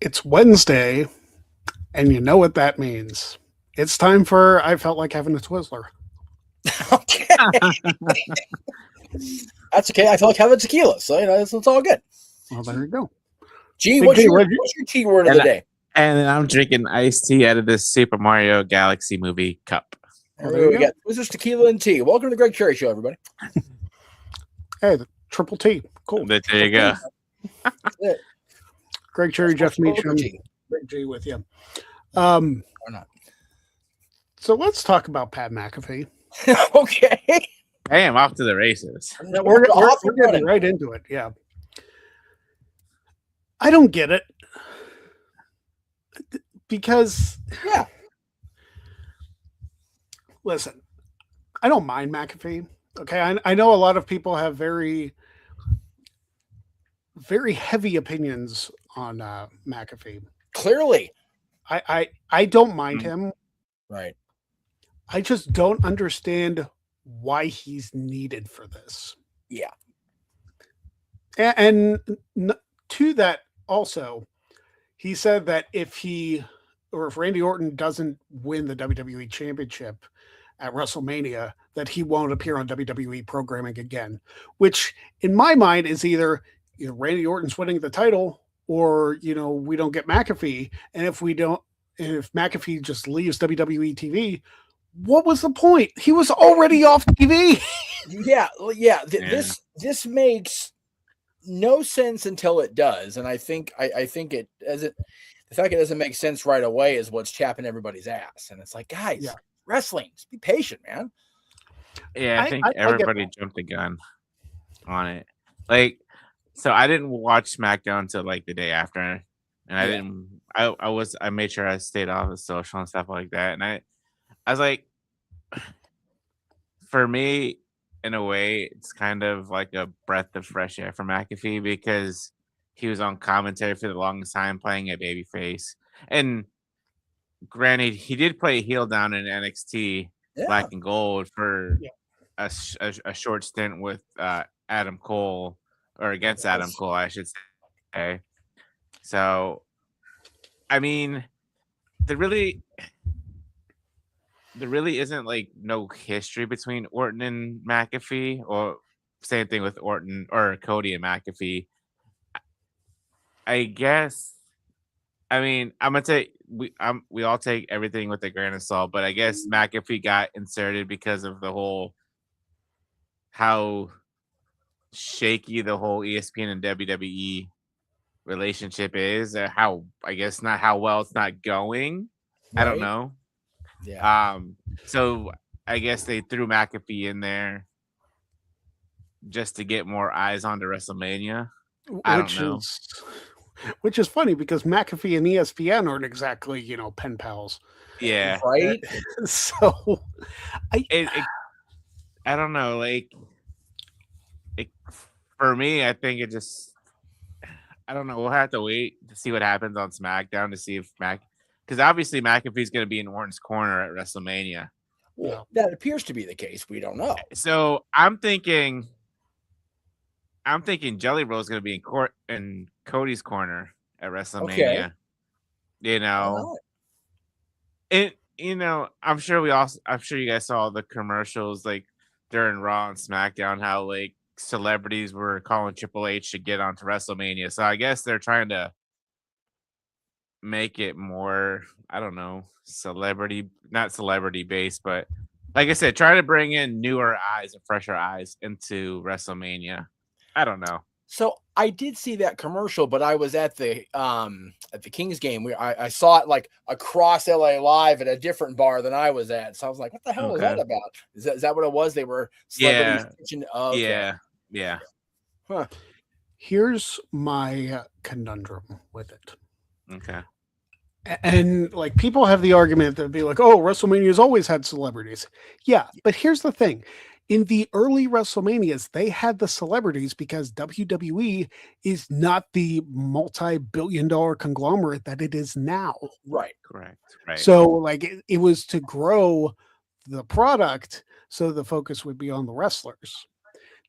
It's Wednesday, and you know what that means. It's time for I felt like having a Twizzler. Okay, that's okay. I feel like having tequila, so it's all good. Well, there you go. Gee, Big what's D, your what you? what's your tea word of the And day? and I'm drinking iced tea out of this Super Mario Galaxy movie cup. Well, there you We go. got Twizzlers, tequila, and tea. Welcome to the Greg Cherry Show, everybody. Hey, the triple T. Cool. There you go. That's it. Greg Cherry, Jeff Poker Meacham, tea. Big G with you. Um, Why not? so let's talk about Pat McAfee. Okay. Hey, I'm off to the races. We're Off and getting running. right into it. Yeah. I don't get it because Yeah. listen, I don't mind McAfee. Okay, I know a lot of people have very, very heavy opinions on McAfee. Clearly. I don't mind him. Right. I just don't understand why he's needed for this. Yeah. And to that also, he said that if Randy Orton doesn't win the WWE Championship at WrestleMania, that he won't appear on WWE programming again. Which, in my mind, is either Randy Orton's winning the title, or we don't get McAfee. And if McAfee just leaves WWE TV, what was the point? He was already off TV. Yeah. This makes no sense until it does, and I think it doesn't. The fact it doesn't make sense right away is what's chapping everybody's ass, and it's like, guys, Yeah. wrestling, just be patient, man. Yeah, I think I get everybody that. jumped the gun on it. Like, so I didn't watch SmackDown until like the day after, and I Yeah. didn't. I made sure I stayed off of social and stuff like that, and I was like, for me, in a way, it's kind of like a breath of fresh air for McAfee because he was on commentary for the longest time playing a babyface. And granted, he did play heel down in NXT Yeah. Black and Gold for Yeah. a short stint with Adam Cole, or against Adam Cole, I should say. So, I mean, there really isn't like no history between Orton and McAfee, or same thing with Orton or Cody and McAfee. I guess. I mean, I'm gonna take we all take everything with a grain of salt, but I guess McAfee got inserted because of the whole how shaky the whole ESPN and WWE relationship is, or how, I guess, not how well it's not going. I don't Right? know. Yeah. So I guess they threw McAfee in there just to get more eyes onto WrestleMania. I don't know. Which is funny because McAfee and ESPN aren't exactly, pen pals. Yeah. Right? So I don't know. Like, for me, I think it just, I don't know. We'll have to wait to see what happens on SmackDown to see if because obviously McAfee's going to be in Orton's corner at WrestleMania. Well, that appears to be the case. We don't know. So I'm thinking Jelly Roll's going to be in Cody's corner at WrestleMania. Okay. You know, I'm sure you guys saw the commercials like during Raw and SmackDown, how like celebrities were calling Triple H to get onto WrestleMania. So I guess they're trying to make it more, I don't know, not celebrity based, but like I said, try to bring in newer eyes and fresher eyes into WrestleMania. I don't know. So I did see that commercial, but I was at the Kings game where I saw it like across LA Live at a different bar than I was at. So I was like, what the hell was that about? Is that what it was? They were celebrities pitching. Oh, okay. Yeah. Huh. Here's my conundrum with it. Okay. And like people have the argument that be like, oh, WrestleMania's always had celebrities. Yeah, but here's the thing. In the early WrestleManias, they had the celebrities because WWE is not the multi-billion-dollar conglomerate that it is now. Right. Correct. Right. So like it was to grow the product, so the focus would be on the wrestlers.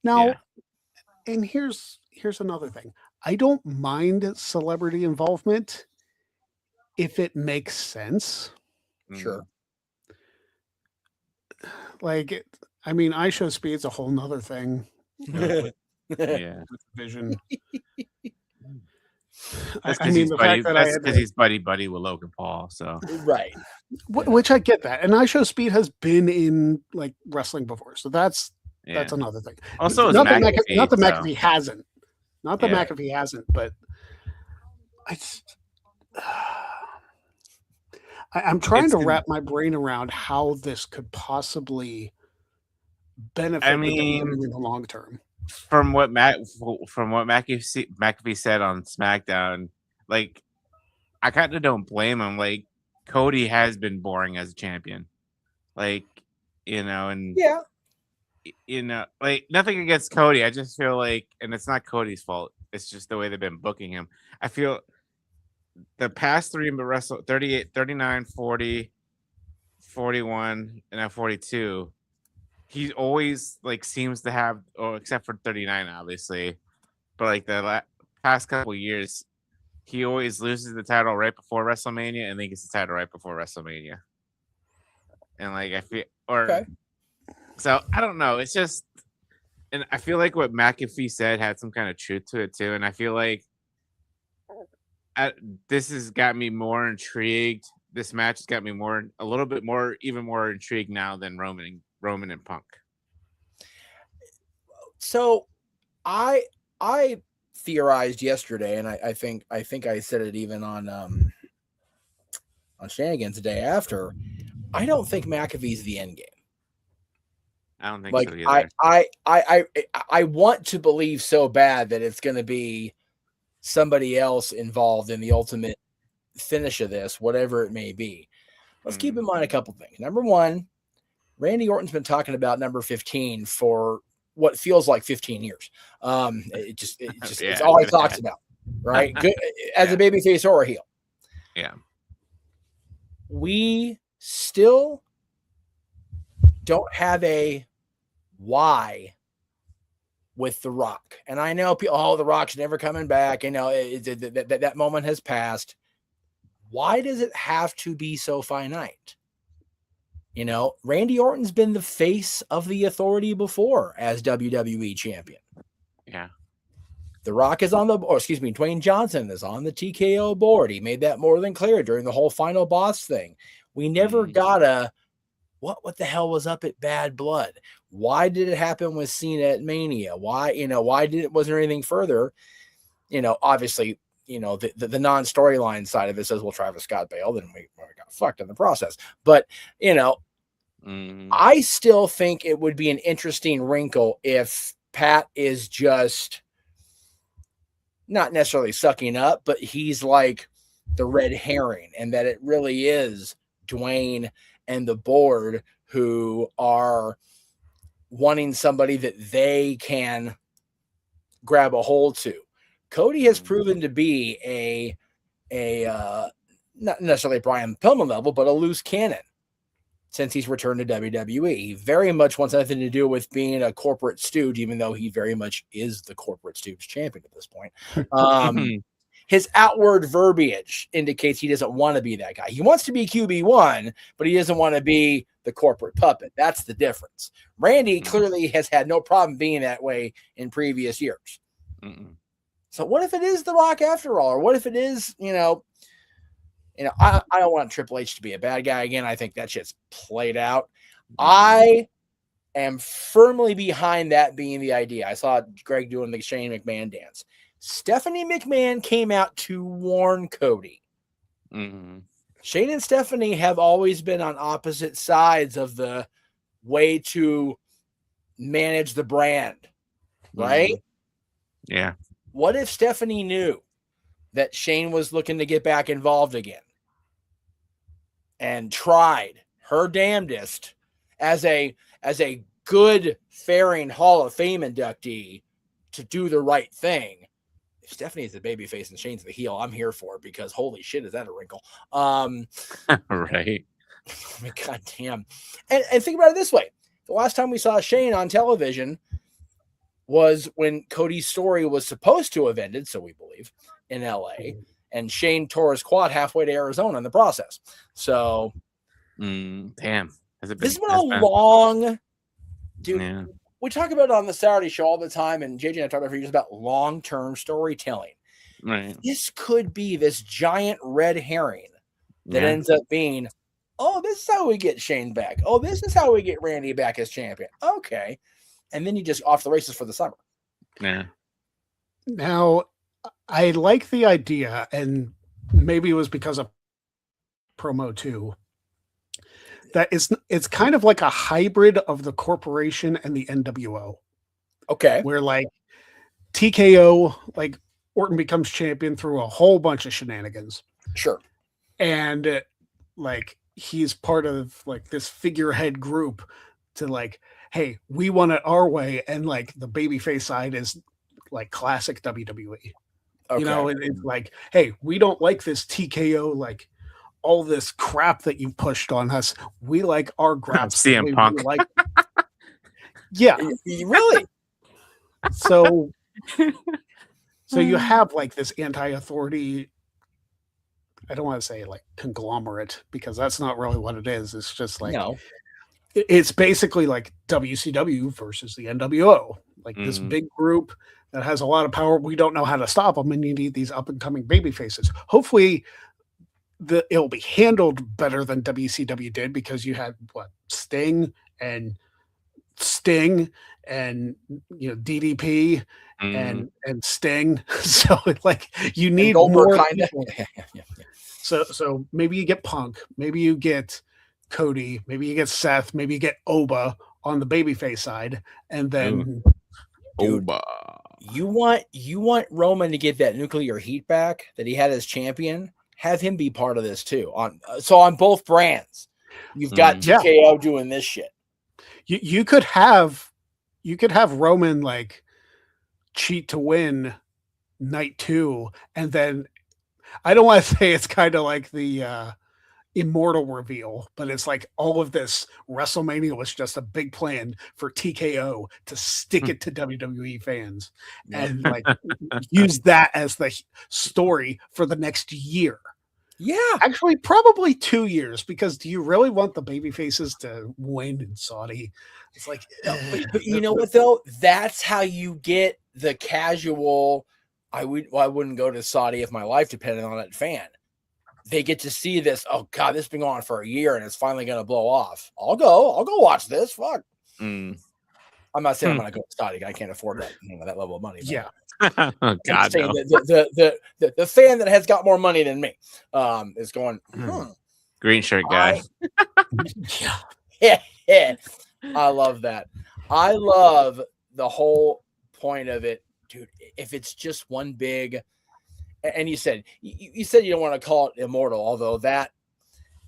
Now, and here's another thing. I don't mind celebrity involvement if it makes sense. Sure. Like, I mean, ISO speed's a whole nother thing. Yeah. Vision. That's I because mean, he's the buddy. fact that That's because he's buddy with Logan Paul. So Right. which I get that, and ISO speed has been in like wrestling before, so that's yeah. another thing. Also, is Not that McAfee. not that so, McAfee hasn't. Not that Yeah. McAfee hasn't, but I'm trying It's to in- wrap my brain around how this could possibly benefit I the mean, WWE in the long term. from what McAfee said on SmackDown, like I kind of don't blame him. Like Cody has been boring as a champion, like and Yeah. like nothing against Cody. I just feel like, and it's not Cody's fault. It's just the way they've been booking him. I feel the past three wrestle 38, 39, 40, 41, and now 42. He always like seems to have, except for 39, obviously, but like the past couple years, he always loses the title right before WrestleMania and then gets the title right before WrestleMania. And like I feel, so I don't know. It's just, and I feel like what McAfee said had some kind of truth to it too. And I feel like this has got me more intrigued. This match has got me a little bit more, even more intrigued now than Roman and Punk. So I theorized yesterday, and I think I said it even on Shenanigans the day after. I don't think McAfee's the end game. I don't think like so either. I want to believe so bad that it's going to be somebody else involved in the ultimate finish of this, whatever it may be. Let's keep in mind a couple things. Number one, Randy Orton's been talking about number 15 for what feels like 15 years. It's all he talks about, right? Good as a babyface or a heel. Yeah. We still don't have a why with The Rock. And I know people, The Rock's never coming back. That moment has passed. Why does it have to be so finite? Randy Orton's been the face of the Authority before as WWE champion. Yeah. The Rock is Dwayne Johnson is on the TKO board. He made that more than clear during the whole Final Boss thing. We never got what the hell was up at Bad Blood? Why did it happen with Cena at Mania? Why wasn't there anything further? Obviously, the non-storyline side of it says, well, Travis Scott bailed and we got fucked in the process. But, I still think it would be an interesting wrinkle if Pat is just not necessarily sucking up, but he's like the red herring, and that it really is Dwayne and the board who are wanting somebody that they can grab a hold to. Cody has proven to be a not necessarily Brian Pillman level, but a loose cannon since he's returned to WWE. He very much wants nothing to do with being a corporate stooge, even though he very much is the corporate stooge champion at this point. His outward verbiage indicates he doesn't want to be that guy. He wants to be QB1, but he doesn't want to be the corporate puppet. That's the difference. Randy clearly has had no problem being that way in previous years. So what if it is The Rock after all? Or what if it is, I don't want Triple H to be a bad guy again. I think that shit's played out. I am firmly behind that being the idea. I saw Greg doing the Shane McMahon dance. Stephanie McMahon came out to warn Cody. Shane and Stephanie have always been on opposite sides of the way to manage the brand, right? Yeah. What if Stephanie knew that Shane was looking to get back involved again and tried her damnedest as a good faring Hall of Fame inductee to do the right thing? If Stephanie is the babyface and Shane's the heel, I'm here for it, because holy shit, is that a wrinkle? Right. I mean, God damn. And think about it this way. The last time we saw Shane on television was when Cody's story was supposed to have ended, so we believe, in LA. and Shane tore his quad halfway to Arizona in the process. So, damn, this has been a long, dude. Yeah. We talk about it on the Saturday show all the time, and JJ and I talk about for years about long-term storytelling. Right. This could be this giant red herring that ends up being, oh, this is how we get Shane back. Oh, this is how we get Randy back as champion. Okay. And then you just off the races for the summer. Yeah. Now, I like the idea, and maybe it was because of promo too, that it's kind of like a hybrid of the corporation and the NWO. Okay. Where like TKO, like Orton becomes champion through a whole bunch of shenanigans. Sure. And like he's part of like this figurehead group to like, hey, we want it our way. And like the babyface side is like classic WWE. Okay. You know, it's like, hey, we don't like this TKO, like all this crap that you pushed on us. We like our graps. CM Punk. Like, yeah. Really? So you have like this anti-authority, I don't want to say like conglomerate, because that's not really what it is. It's just like, it's basically like WCW versus the NWO, like this big group that has a lot of power. We don't know how to stop them, and you need these up and coming baby faces. Hopefully it'll be handled better than WCW did, because you had Sting and you know DDP and Sting. So like you need more kind of. So maybe you get Punk, maybe you get Cody, maybe you get Seth, maybe you get Oba on the babyface side, and then Oba. You want Roman to get that nuclear heat back that he had as champion. Have him be part of this too. On both brands, you've got TKO doing this shit. You could have Roman like cheat to win night 2, and then I don't want to say it's kind of like the Immortal reveal, but it's like all of this WrestleMania was just a big plan for TKO to stick it to WWE fans and like use that as the story for the next year. Yeah, actually, probably 2 years, because do you really want the baby faces to win in Saudi? It's like, but you know what though? That's how you get the casual. I wouldn't go to Saudi if my life depended on it fan. They get to see this. Oh God, this has been going on for a year and it's finally going to blow off. I'll go watch this. Fuck. I'm not saying I'm going to go to Saudi. I can't afford that, that level of money. Yeah. Oh God, no. The fan that has got more money than me is going. Green shirt guy. Yeah. I love that. I love the whole point of it, dude. If it's just one big. And you said you don't want to call it Immortal, although that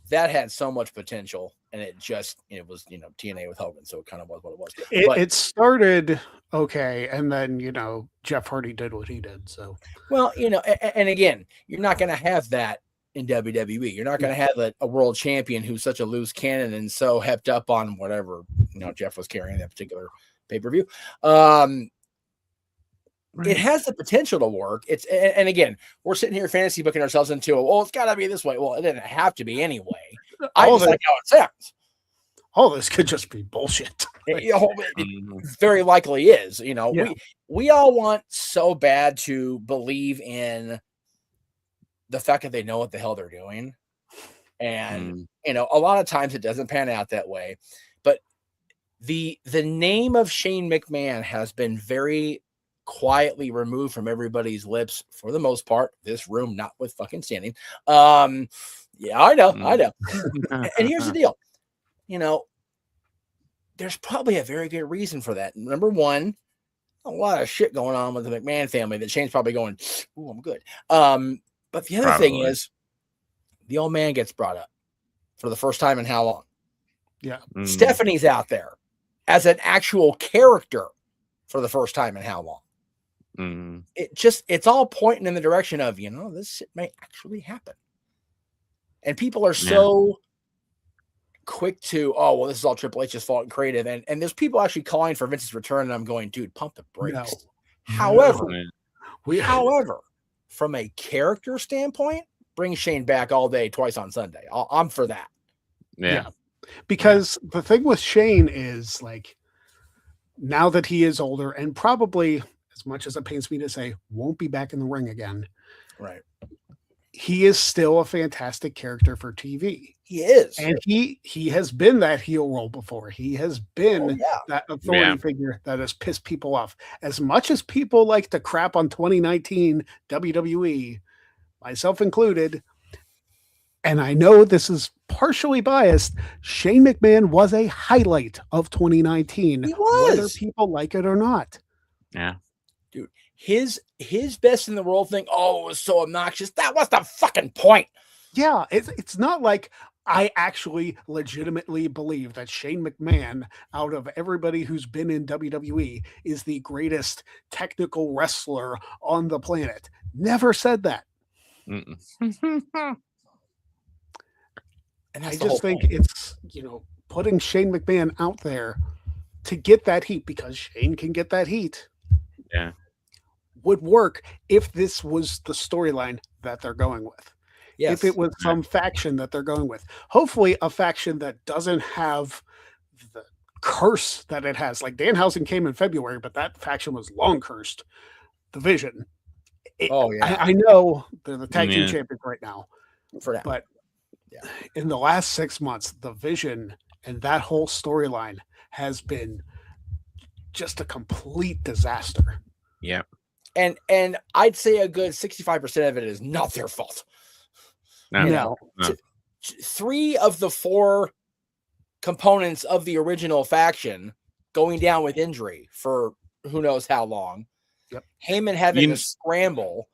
had so much potential, and it was TNA with Hogan, so it kind of was what it was. It started okay, and then Jeff Hardy did what he did. So and again, you're not going to have that in WWE. You're not going to have a world champion who's such a loose cannon and so hepped up on whatever Jeff was carrying that particular pay-per-view. It has the potential to work. And again, we're sitting here fantasy booking ourselves into it's got to be this way. Well, it didn't have to be anyway. I just like how it sounds. All this could just be bullshit. It very likely is. We all want so bad to believe in the fact that they know what the hell they're doing, and a lot of times it doesn't pan out that way. But the name of Shane McMahon has been very quietly removed from everybody's lips for the most part. This room, not with fucking standing. Yeah, I know. And here's the deal. There's probably a very good reason for that. Number one, a lot of shit going on with the McMahon family that Shane's probably going, "Ooh, I'm good." But the other thing is, the old man gets brought up for the first time in how long? Yeah. Stephanie's out there as an actual character for the first time in how long? It's all pointing in the direction of, this shit may actually happen. And people are so quick to, this is all Triple H's fault and creative. And there's people actually calling for Vince's return. And I'm going, dude, pump the brakes. No. However, from a character standpoint, bring Shane back all day, twice on Sunday. I'm for that. Yeah. Because the thing with Shane is, like, now that he is older and probably, as much as it pains me to say, won't be back in the ring again. Right. He is still a fantastic character for TV. He is. And he has been that heel role before. He has been that authority figure that has pissed people off. As much as people like to crap on 2019 WWE, myself included, and I know this is partially biased, Shane McMahon was a highlight of 2019, he was. whether people like it or not. Yeah. Dude, his best in the world thing, it was so obnoxious. That was the fucking point. Yeah, it's not like I actually legitimately believe that Shane McMahon, out of everybody who's been in WWE, is the greatest technical wrestler on the planet. Never said that. And I just think it's, putting Shane McMahon out there to get that heat, because Shane can get that heat. Yeah. Would work if this was the storyline that they're going with. Yes. If it was some faction that they're going with. Hopefully a faction that doesn't have the curse that it has. Like Danhausen came in February, but that faction was long cursed. The Vision. I know they're the tag team champions right now. For that. But in the last 6 months, the Vision and that whole storyline has been just a complete disaster. Yeah. And I'd say a good 65% of it is not their fault. No. 3 of the 4 components of the original faction going down with injury for who knows how long. Yep. Heyman having to scramble.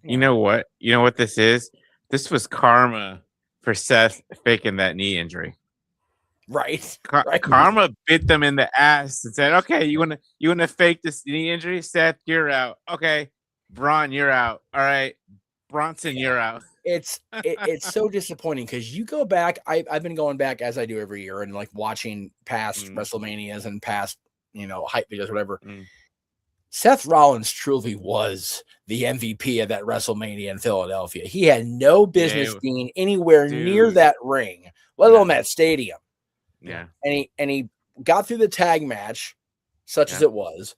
You know what? You know what this is? This was karma for Seth faking that knee injury. Right. Karma bit them in the ass and said, "Okay, you wanna fake this knee injury? Seth, you're out. Okay, Braun, you're out. All right, Bronson, you're out." It's so disappointing because you go back. I've been going back as I do every year and like watching past WrestleManias and past hype videos, whatever. Seth Rollins truly was the MVP of that WrestleMania in Philadelphia. He had no business being anywhere near that ring, let alone that stadium. Yeah. And he got through the tag match, such as it was.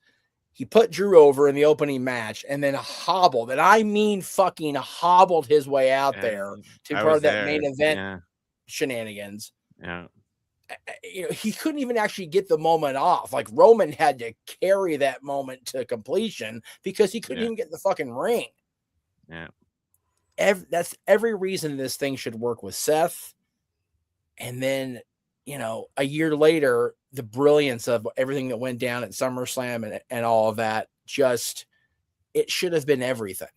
He put Drew over in the opening match and then hobbled, and I mean fucking hobbled his way out there to be part of that main event shenanigans. Yeah. He couldn't even actually get the moment off. Like Roman had to carry that moment to completion because he couldn't even get in the fucking ring. Yeah. That's every reason this thing should work with Seth. And then, a year later, the brilliance of everything that went down at SummerSlam and all of that, it should have been everything.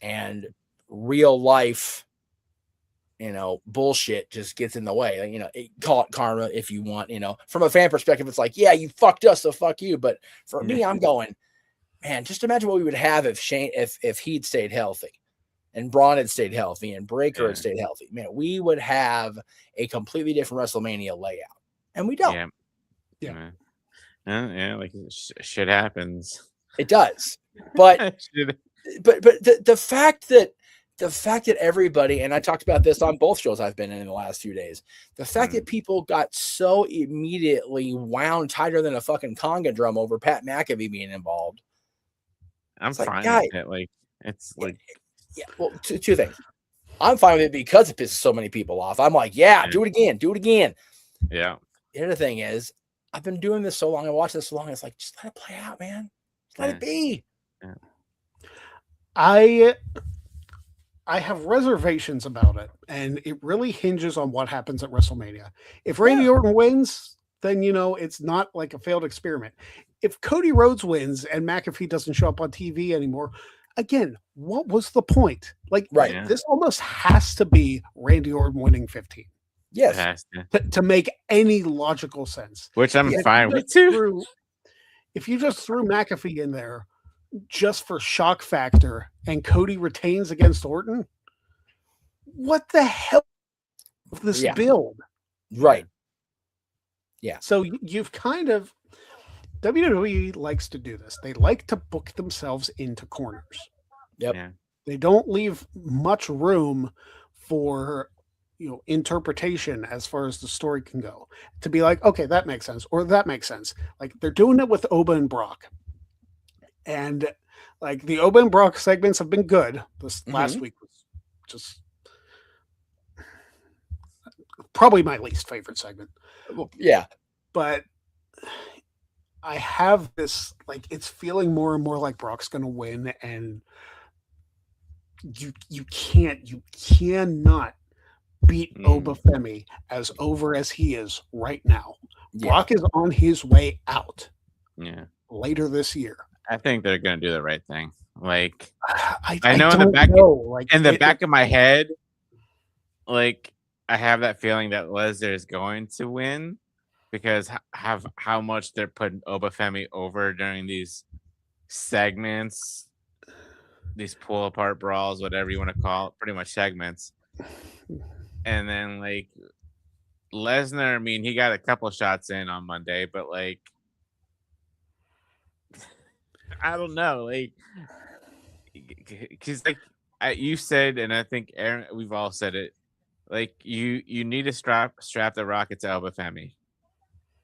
And real life, bullshit just gets in the way. Call it karma if you want, from a fan perspective, it's like, yeah, you fucked us, so fuck you. But for me, I'm going, man, just imagine what we would have if he'd stayed healthy and Braun had stayed healthy and Breakker had stayed healthy. Man, we would have a completely different WrestleMania layout. And we don't. Yeah. Like shit happens. It does. But the fact that everybody, and I talked about this on both shows I've been in the last few days, the fact that people got so immediately wound tighter than a fucking conga drum over Pat McAfee being involved. I'm fine with it. Like, it's like, well, two things. I'm fine with it because it pisses so many people off. I'm like, do it again. Yeah. The other thing is, I've been doing this so long, I watched this so long, it's like, just let it play out, man. Just let it be. Yeah. I have reservations about it, and it really hinges on what happens at WrestleMania. If Randy Orton wins, then it's not like a failed experiment. If Cody Rhodes wins and McAfee doesn't show up on TV anymore, again, what was the point? Like, this almost has to be Randy Orton winning 15. Yes, to make any logical sense. Which I'm fine with too. If you just threw McAfee in there just for shock factor and Cody retains against Orton, what the hell is this build? Right. Yeah. So you've kind of, WWE likes to do this. They like to book themselves into corners. Yep. Yeah. They don't leave much room for interpretation as far as the story can go. To be like, okay, that makes sense, or that makes sense. Like they're doing it with Oba and Brock, and like the Oba and Brock segments have been good. This last week was just probably my least favorite segment. Yeah, but I have this, like, it's feeling more and more like Brock's going to win, and you cannot beat Oba Femi as over as he is right now. Yeah. Brock is on his way out. Yeah. Later this year. I think they're gonna do the right thing. Like I know in the back back of my head, like I have that feeling that Lesnar is going to win because how much they're putting Oba Femi over during these segments, these pull apart brawls, whatever you want to call it, pretty much segments. And then like Lesnar, I mean, he got a couple shots in on Monday, but like I don't know, like because like you said, and I think Aaron, we've all said it. Like you need to strap the rocket to Oba Femi.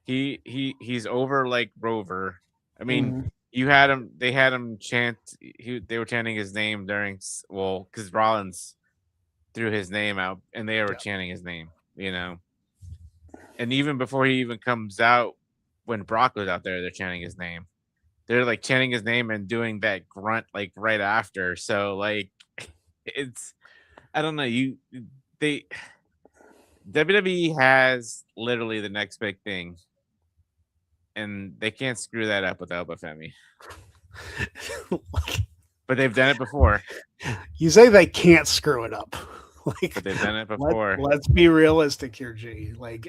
He's over like Rover. I mean, you had him. They had him chant. They were chanting his name during because Rollins threw his name out, and they were chanting his name. You know, and even before he even comes out, when Brock was out there, they're chanting his name. They're like chanting his name and doing that grunt like right after. So like, it's I don't know. WWE has literally the next big thing, and they can't screw that up with Oba Femi. But they've done it before. You say they can't screw it up. Like, but they've done it before. Let's be realistic here, G. Like,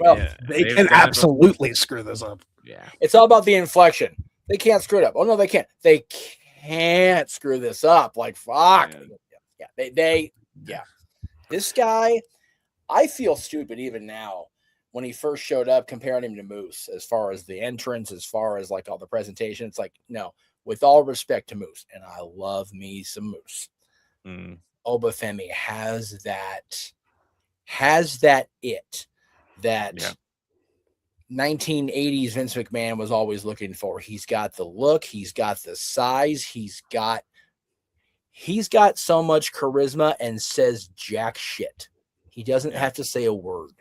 they can absolutely screw this up. Yeah, it's all about the inflection. They can't screw it up. Oh no, they can't. They can't screw this up. Like fuck. Yeah. This guy, I feel stupid even now when he first showed up, comparing him to Moose as far as the entrance, as far as like all the presentation. It's like, no, with all respect to Moose, and I love me some Moose. Oba Femi has that 1980s Vince McMahon was always looking for. He's got the look, he's got the size, he's got so much charisma and says jack shit. He doesn't have to say a word.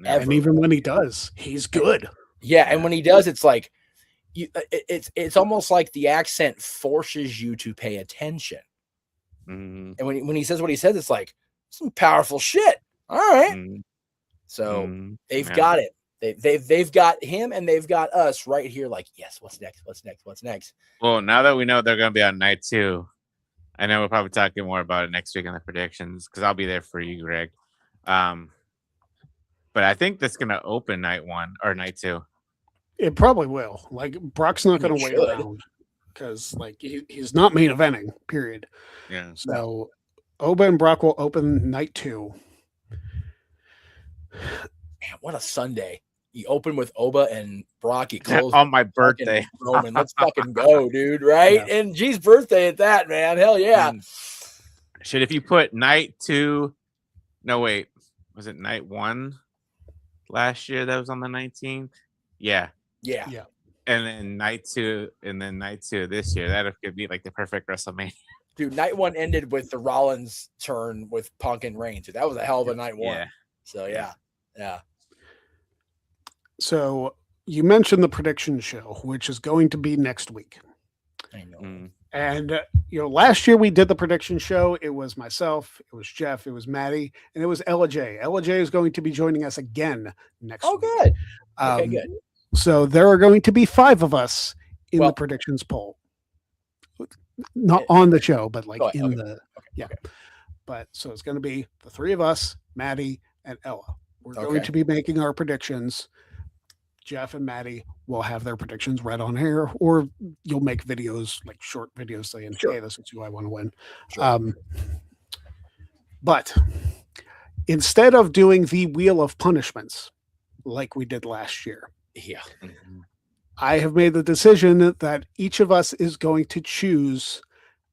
Ever. And even when he does, he's good. Yeah, and when he does, it's like it's almost like the accent forces you to pay attention. And when he says what he says, it's like some powerful shit. All right. So they've got it. They've got him and they've got us right here. Like, yes, what's next? Well, now that we know they're going to be on night 2, I know we'll probably talking more about it next week on the predictions because I'll be there for you, Greg. But I think that's going to open night 1 or night 2. It probably will. Like, Brock's not going to wait around because, like, he's not main eventing. Period. Yeah. So, Oba and Brock will open night 2. Man, what a Sunday! You open with Oba and Brock. You close on my birthday. Roman, let's fucking go, dude! Right? Yeah. And G's birthday at that, man. Hell yeah! Shit, if you put night 2, no wait, was it night 1 last year? That was on the 19th. Yeah. And then night 2, and then night 2 this year. That could be like the perfect WrestleMania. Dude, night 1 ended with the Rollins turn with Punk and Reigns. That was a hell of a night 1. Yeah. So yeah. So you mentioned the prediction show, which is going to be next week. I know. And last year we did the prediction show. It was myself, it was Jeff, it was Maddie, and it was Ella J. Ella J is going to be joining us again next week. Oh, good. Okay, good. So there are going to be 5 of us in the predictions poll. Not on the show, but like But so it's going to be the 3 of us, Maddie and Ella. We're going to be making our predictions. Jeff and Maddie will have their predictions read on air, or you'll make videos, like short videos saying, hey, this is who I want to win. Sure. But instead of doing the Wheel of Punishments like we did last year, I have made the decision that each of us is going to choose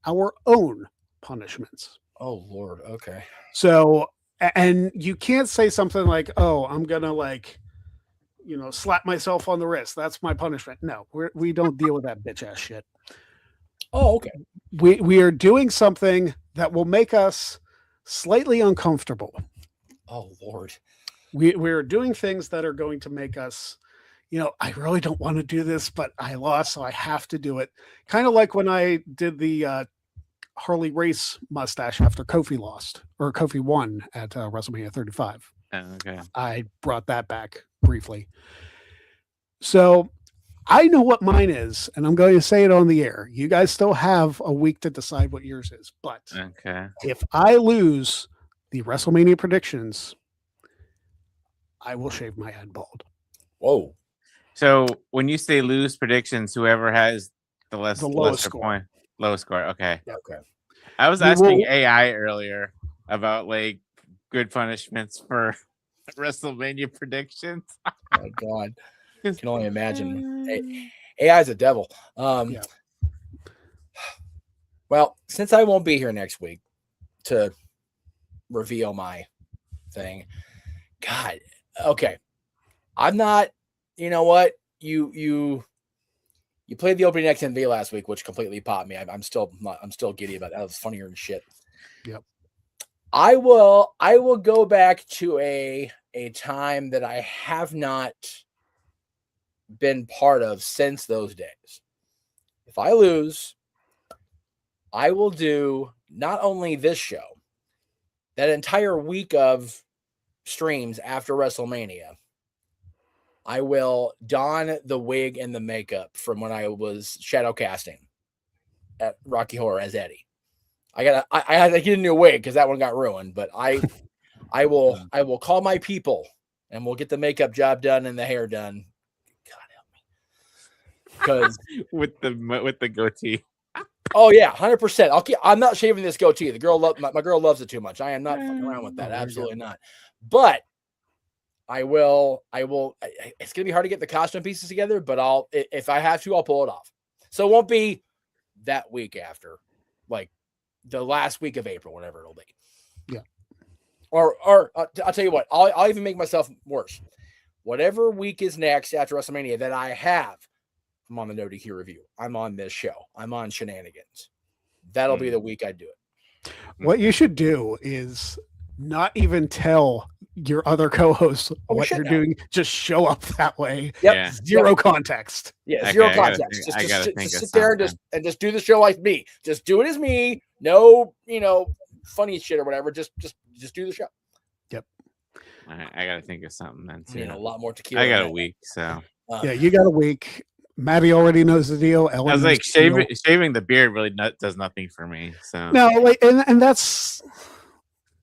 our own punishments. Oh Lord. Okay. So, and you can't say something like, "Oh, I'm gonna like, slap myself on the wrist. That's my punishment." No, we don't deal with that bitch ass shit. Oh, okay. We are doing something that will make us slightly uncomfortable. Oh Lord. We're doing things that are going to make us, I really don't want to do this, but I lost, so I have to do it. Kind of like when I did the Harley Race mustache after Kofi lost, or Kofi won at WrestleMania 35. Okay. I brought that back briefly. So I know what mine is, and I'm going to say it on the air. You guys still have a week to decide what yours is. But Okay. if I lose the WrestleMania predictions, I will shave my head bald. Whoa. So when you say lose predictions, whoever has the lowest lesser score. point, lowest score. Okay. Okay. I was You asking will- AI earlier about like good punishments for WrestleMania predictions. Oh God. I can only imagine. AI is a devil. Yeah. Well, since I won't be here next week to reveal my thing, God. Okay. I'm not. You know what? You played the opening XMV last week, which completely popped me. I'm still giddy about that. That was funnier than shit. Yep. I will go back to a time that I have not been part of since those days. If I lose, I will do not only this show, that entire week of streams after WrestleMania. I will don the wig and the makeup from when I was shadow casting at Rocky Horror as Eddie. I had to get a new wig because that one got ruined, but I will call my people and we'll get the makeup job done and the hair done. God help me. Because with the goatee. oh yeah, 100%. I'm not shaving this goatee. My girl loves it too much. I am not fucking around with that. Absolutely not. But I will. It's gonna be hard to get the costume pieces together, but if I have to, I'll pull it off. So it won't be that week after, like the last week of April, whatever it'll be. Yeah. Or I'll tell you what. I'll even make myself worse. Whatever week is next after WrestleMania that I have, I'm on the No DQ review. I'm on this show. I'm on Shenanigans. That'll be the week I do it. What you should do is not even tell your other co-hosts what you're doing. Just show up that way. Yep. Yeah. Zero context. Yeah, Okay, zero I gotta context. think- I gotta Just think of sit there and just do the show like me. Just do it as me. No, funny shit or whatever. Just do the show. Yep. I gotta think of something then too. A lot more tequila. I got than a that. week, so Yeah, you got a week. Maddie already knows the deal. Ellen I was knows like the deal. shaving the beard really does nothing for me. So No, like, and that's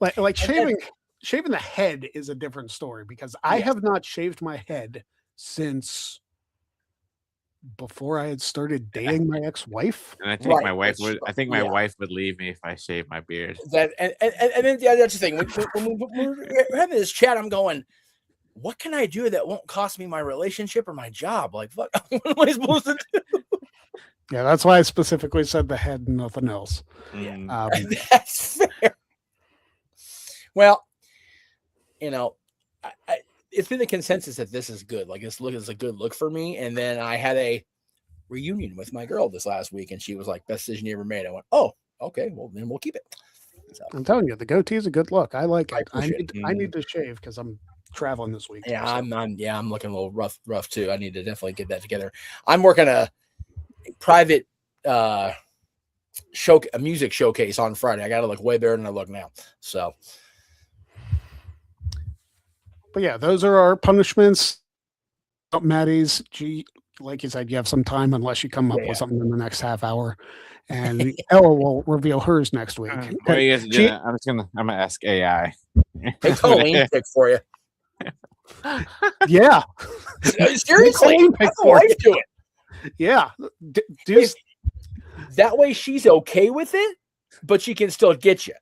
like shaving the head is a different story because I have not shaved my head since before I had started dating my ex-wife. and I think Right, my wife that's would. I think my wife would leave me if I shaved my beard. That and then that's the thing. When we're having this chat, I'm going, what can I do that won't cost me my relationship or my job? Like, what am I supposed to do? Yeah, that's why I specifically said the head and nothing else. Mm. That's fair. Well, it's been the consensus that this is good. Like this look is a good look for me. And then I had a reunion with my girl this last week, and she was like, "Best decision you ever made." I went, "Oh, okay, well then we'll keep it." So, I'm telling you, the goatee is a good look. I like it. I appreciate need to shave because I'm traveling this week. yeah, so. I'm looking a little rough too. I need to definitely get that together. I'm working a private a music showcase on Friday. I got to look way better than I look now. So, But yeah, those are our punishments. Maddie's, like you said, you have some time unless you come up with something in the next half hour. And Ella will reveal hers next week. What are you guys doing? I'm gonna ask AI. hey, Colleen pick for you. Yeah. Seriously, Colleen have pick a for wife you. do it. Yeah. That way she's okay with it, but she can still get you.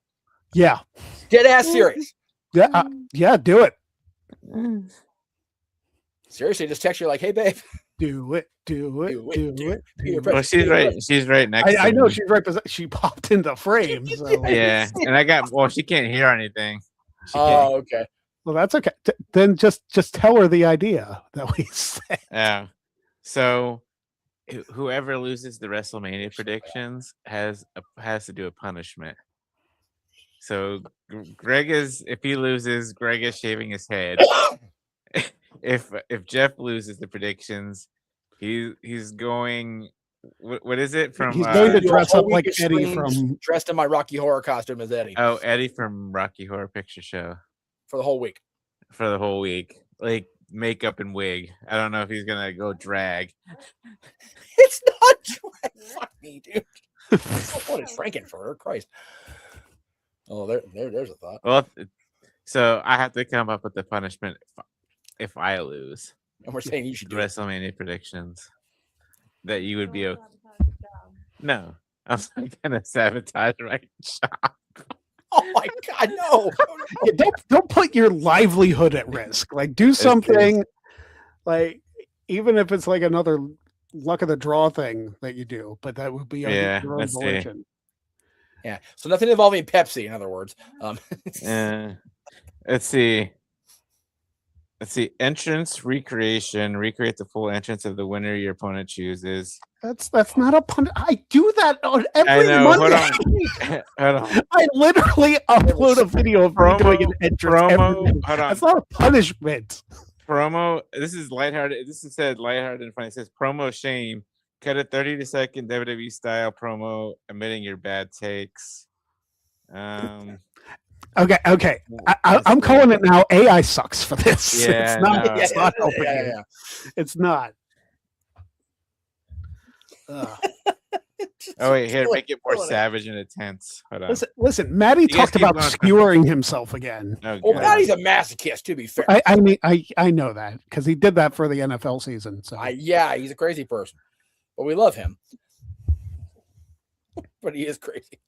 Yeah. Dead ass serious. Yeah. Yeah. Do it. Seriously, just text you like, "Hey, babe, Do it. Well, she's right. She's right next. I to know me. she's right. She popped into frame. So. Yeah, and I got. Well, she can't hear anything. Oh, okay. Well, that's okay. Then just tell her the idea that we said. Yeah. So, whoever loses the WrestleMania predictions has to do a punishment. So, Greg is, if he loses, Greg is shaving his head. if Jeff loses the predictions, he's going. What is it from? He's going to dress up like Eddie from dressed in my Rocky Horror costume as Eddie. Oh, Eddie from Rocky Horror Picture Show for the whole week. For the whole week, like makeup and wig. I don't know if he's gonna go drag. It's not drag. Fuck me, dude. What is Frankenfurter? Christ. Oh, there's a thought. Well, so I have to come up with the punishment if I lose. And we're saying you should do WrestleMania predictions. That you would be okay. No, I'm gonna sabotage my job. Oh my God, no! Yeah, don't put your livelihood at risk. Like, do something, like, even if it's like another luck of the draw thing that you do, but that would be your own volition. Yeah, so nothing involving Pepsi, in other words. Let's see. Entrance recreation. Recreate the full entrance of the winner your opponent chooses. That's not a pun. I do that on every Monday. Hold on. I literally upload a video of me doing an entrance. Hold on. That's not a punishment. Promo. This is lighthearted. This is said lighthearted and funny. It says promo shame. Cut a 30-second WWE style promo admitting your bad takes. Okay. I'm calling it now. AI sucks for this. Yeah, it's not. No. It's not helping you. Yeah. It's not. Oh wait, here, make it more savage and intense. Hold on. Listen. Maddie talked about skewering himself again. Oh, well, Maddie's a masochist, to be fair. I mean, I know that because he did that for the NFL season. So yeah, he's a crazy person, but we love him. But he is crazy.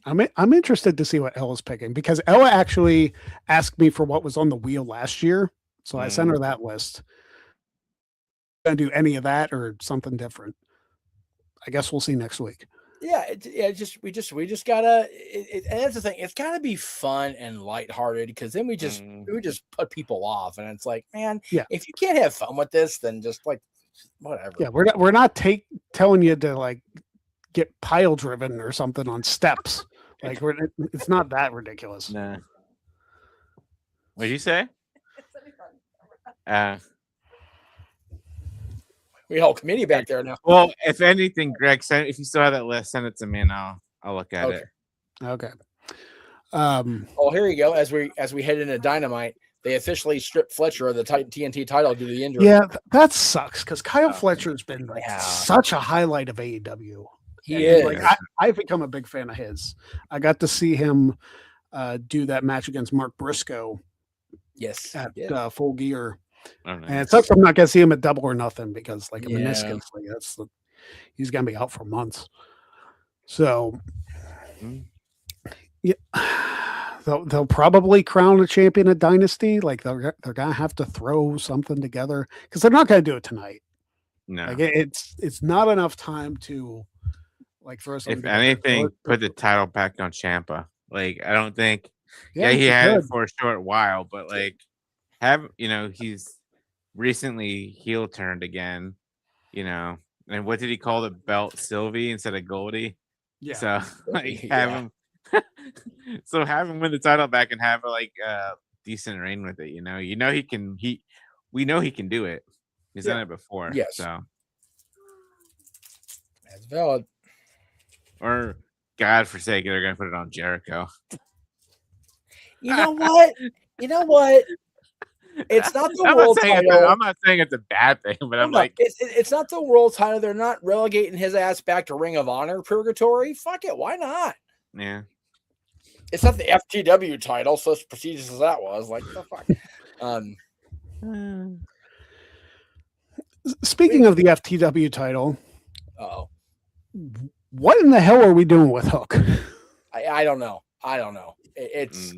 I'm interested to see what Ella's picking because Ella actually asked me for what was on the wheel last year, so I sent her that list. Gonna do any of that or something different? I guess we'll see next week. Yeah, we just gotta. And that's the thing. It's gotta be fun and lighthearted because then we just put people off, and it's like, man, if you can't have fun with this, then just like whatever. Yeah, we're not telling you to like get pile driven or something on steps. Like it's not that ridiculous. Nah. What did you say? We whole committee back there now. Well, if anything, Greg, if you still have that list, send it to me and I'll look at it. Okay. Here you go. As we head into Dynamite, they officially stripped Fletcher of the TNT title due to the injury. Yeah, that sucks because Kyle Fletcher's been such a highlight of AEW. He is. Like, I've become a big fan of his. I got to see him do that match against Mark Briscoe. Yes. At Full Gear. Oh, nice. And it sucks I'm not going to see him at Double or Nothing because like a meniscus, like he's going to be out for months. So yeah, they'll probably crown a champion at Dynasty. Like they're going to have to throw something together because they're not going to do it tonight. No, like it's not enough time to like throw something. If anything, put the title back on Ciampa. Like I don't think. Yeah, he had it for a short while, but like he's recently heel turned again. And what did he call the belt? Sylvie instead of Goldie. Yeah. So have him. So have him win the title back and have a decent reign with it. He can. We know he can do it. He's done it before. Yes. So that's valid. Or God forsake it, they're gonna put it on Jericho. You know what? It's not the world title. I'm not saying it's a bad thing, but I'm like, it's not the world title. They're not relegating his ass back to Ring of Honor purgatory. Fuck it, why not? Yeah. It's not the FTW title, so as prestigious as that was. Like the fuck. Speaking of the FTW title, what in the hell are we doing with Hook? I don't know. It's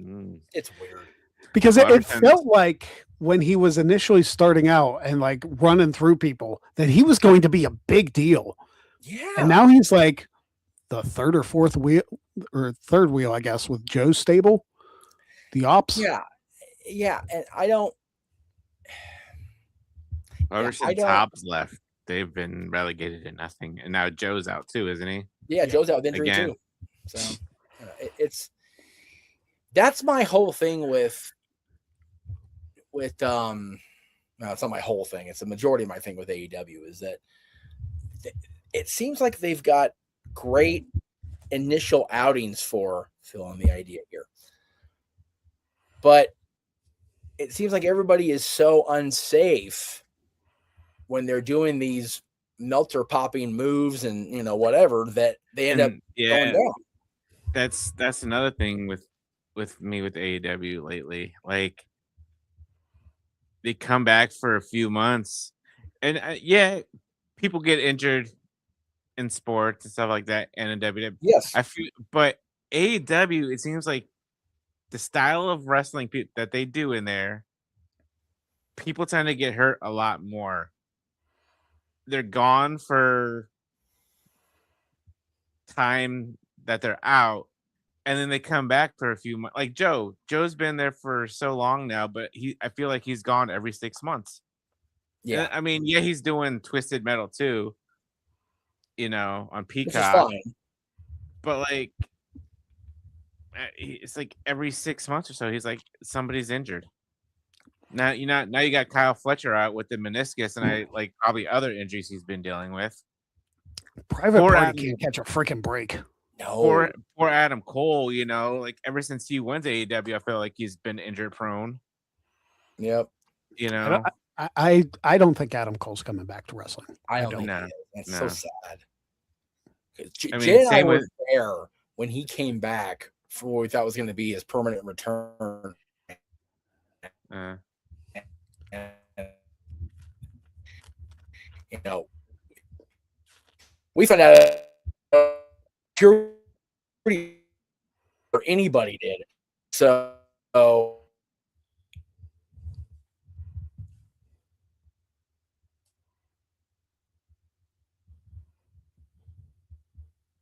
weird because it felt like when he was initially starting out and like running through people that he was going to be a big deal. Yeah. And now he's like the third or fourth wheel or third wheel, I guess, with Joe's stable, the ops. Yeah. Yeah. And I don't. Ever since Hobbs left, they've been relegated to nothing. And now Joe's out too, isn't he? Yeah, Joe's out with injury too. So that's my whole thing with no, it's not my whole thing. It's the majority of my thing with AEW is that it seems like they've got great initial outings for filling the idea here. But it seems like everybody is so unsafe when they're doing these Meltzer popping moves and whatever that they end up going down. That's another thing with me with AEW lately. Like they come back for a few months, and people get injured in sports and stuff like that, and in WWE. Yes, but AEW, it seems like the style of wrestling that they do in there, people tend to get hurt a lot more. They're gone for time that they're out, and then they come back for a few months. Like Joe's been there for so long now, but I feel like he's gone every 6 months. Yeah, I mean, he's doing Twisted Metal too, on Peacock. Which is fine. But like, it's like every 6 months or so, he's like somebody's injured. Now you got Kyle Fletcher out with the meniscus, and probably other injuries he's been dealing with. Private Party can't catch a freaking break. No, poor Adam Cole. Like ever since he went to AEW, I feel like he's been injury prone. Yep. I don't think Adam Cole's coming back to wrestling. I don't know. That's so sad. Jay and I were there when he came back for what we thought was going to be his permanent return. We found out purely or anybody did. So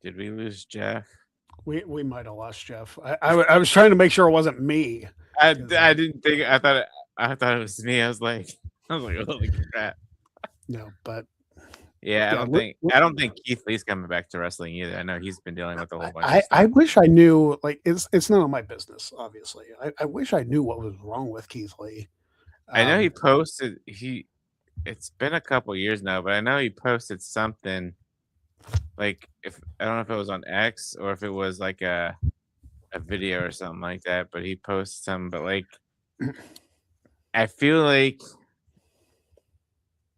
did we lose Jeff? We might have lost Jeff. I was trying to make sure it wasn't me. I didn't think. I thought it was me. I was like, holy crap. No, but I don't think Keith Lee's coming back to wrestling either. I know he's been dealing with a whole bunch of stuff. I wish I knew. Like it's none of my business. Obviously, I wish I knew what was wrong with Keith Lee. I know he posted. It's been a couple years now, but I know he posted something. Like I don't know if it was on X or if it was like a video or something like that, but he posted some. But like, I feel like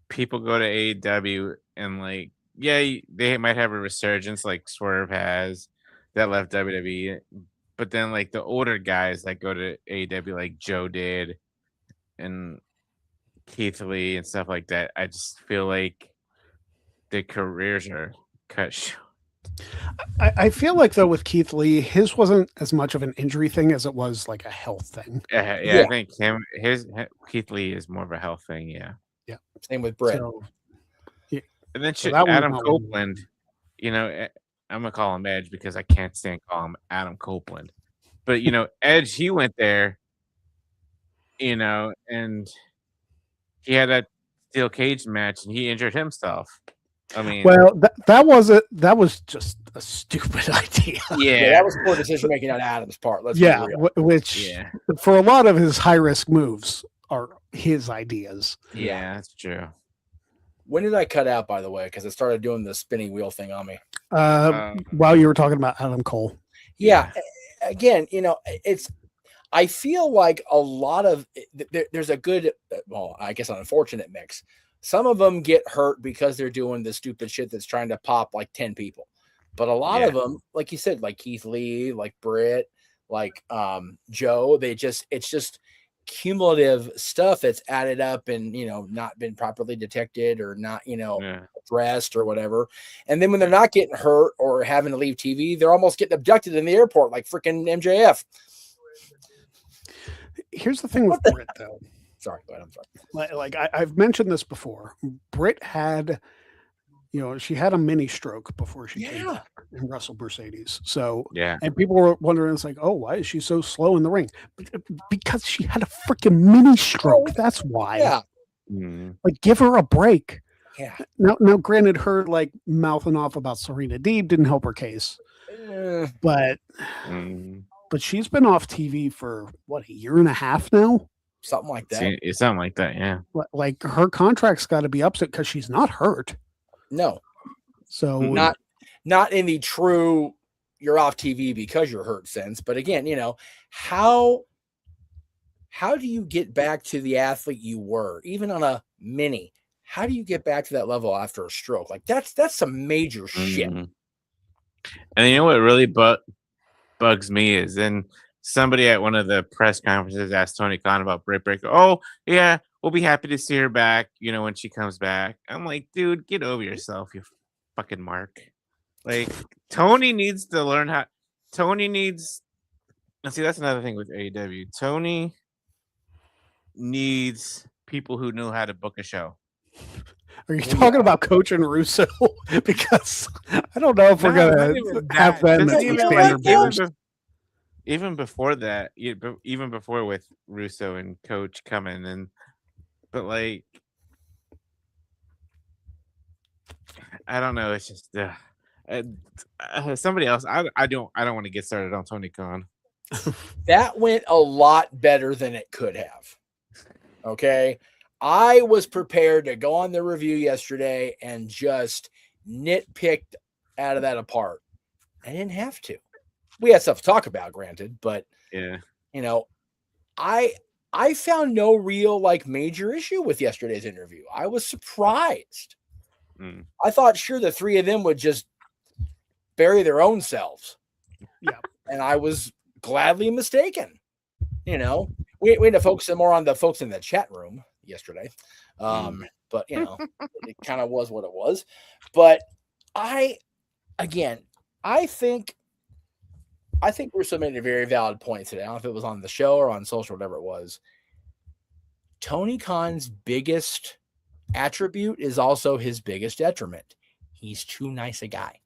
people go to AEW and like, they might have a resurgence like Swerve has that left WWE, but then like the older guys that go to AEW like Joe did and Keith Lee and stuff like that, I just feel like their careers are cut short. I feel like though with Keith Lee, his wasn't as much of an injury thing as it was like a health thing. I think Keith Lee is more of a health thing. Yeah. Same with Brett. And then Adam Copeland, I'm gonna call him Edge because I can't stand calling him Adam Copeland. But Edge, he went there, and he had a steel cage match and he injured himself. I mean, well, that was just a stupid idea. Yeah, that was poor decision making on Adam's part. Let's be real. Which for a lot of his high risk moves are his ideas. Yeah, that's true. When did I cut out, by the way? Because it started doing the spinning wheel thing on me. While you were talking about Adam Cole. Yeah. Again, I feel like a lot of there's a good, I guess an unfortunate mix. Some of them get hurt because they're doing the stupid shit that's trying to pop like 10 people. But a lot of them, like you said, like Keith Lee, like Britt, like Joe, it's just cumulative stuff that's added up and, not been properly detected or not, addressed or whatever. And then when they're not getting hurt or having to leave TV, they're almost getting abducted in the airport like freaking MJF. Here's the thing with Britt, though. Sorry, go ahead. I'm sorry. Like I've mentioned this before. Britt had, she had a mini stroke before she came back and wrestled Mercedes. So, Yeah. and people were wondering, it's like, oh, why is she so slow in the ring? Because she had a freaking mini stroke. That's why. Yeah. Like, give her a break. Yeah. Now, granted, her like mouthing off about Serena Deeb didn't help her case, but she's been off TV for what, a year and a half now. Something like that. It's something like that, yeah. Like her contract's got to be upset because she's not hurt. No. So not in the true you're off TV because you're hurt sense, but again, how do you get back to the athlete you were, even on a mini? How do you get back to that level after a stroke? Like that's some major shit. And you know what really bugs me is then somebody at one of the press conferences asked Tony Khan about Britt Baker. Oh, yeah, we'll be happy to see her back, when she comes back. I'm like, dude, get over yourself, you fucking mark. Like, Tony needs to learn how. See, that's another thing with AEW. Tony needs people who know how to book a show. Are you talking about Coach and Russo? Because I don't know if we're going to have them even before that, even before with Russo and Coach coming but like, I don't know. It's just somebody else. I don't want to get started on Tony Khan. That went a lot better than it could have. Okay. I was prepared to go on the review yesterday and just nitpicked out of that apart. I didn't have to. We had stuff to talk about, granted, but yeah, I found no real like major issue with yesterday's interview. I was surprised. I thought sure the three of them would just bury their own selves. Yeah. And I was gladly mistaken. We had to focus more on the folks in the chat room yesterday. But it kind of was what it was. But I think Russo made a very valid point today. I don't know if it was on the show or on social, whatever it was. Tony Khan's biggest attribute is also his biggest detriment. He's too nice a guy.